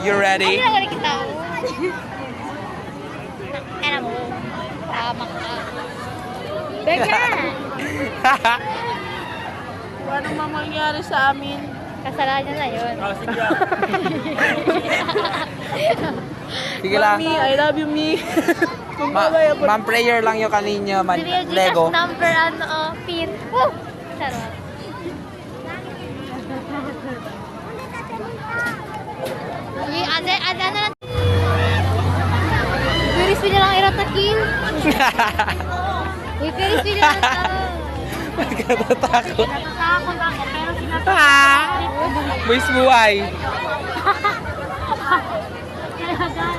You ready? Ano na kita? Alam mo, tama ka. Beka! Ano mang mangyari sa amin? Kasalanan na yun. Sige lang. Mami, I love you, me. Ma'am, prayer lang yung kanina. Lego. Number, pin. Woo! Sarap. Ano na? Piris pinyo lang iratakin. Uy, piris pinyo lang ito. Nagkatatakot. Natatakot ako, pero sinatakot. Boys buhay. Kailangan.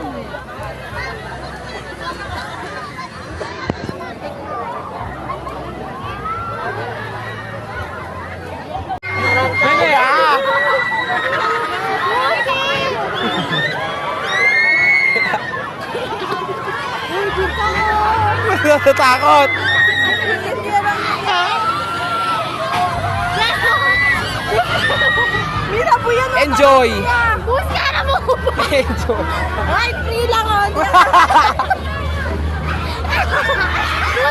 Sige, Natatakot. Mira po yan. Enjoy. Bus ka na mo! Enjoy. Ay, free lang on. Bus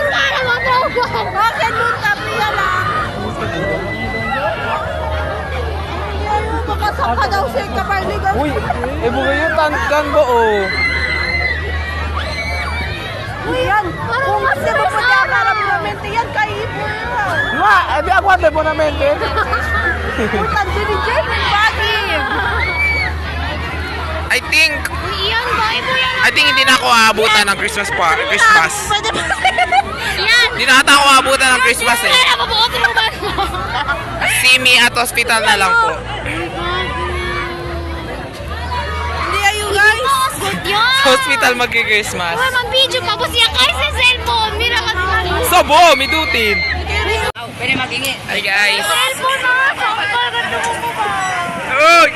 ka na mo, Drogon! Bakit nun ka, Priya lang? Ayaw, makasaka daw siya kaparligan. Uy, buka yung tanggang buo. Uy, yan. Kung mas di ba po niya karapamente yan, kaipo yan. Nga, di ako ate po namin. Putan, Jenny, bakit? I think hindi na ako aabutan ng Christmas. Pwede ba? Yan! Hindi na ata ako aabutan ng Christmas eh. Kaya mabuot mo ba? See me at hospital na lang po. Hindi ayo, guys. Good yun! Sa hospital magki-Christmas. Uy, mag-video pa. Bus yan kayo sa cellphone. Mira ka sa Sobo, midutin. Hi guys. cellphone na! Sabi ko na ganito mo ba? Uy!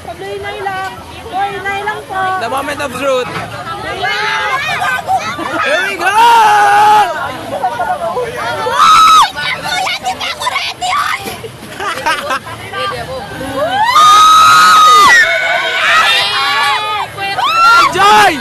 Pabloy lang. Boy, nay lang po. The moment of truth. Here we go! Kuya, di ba ako ready yun? Enjoy!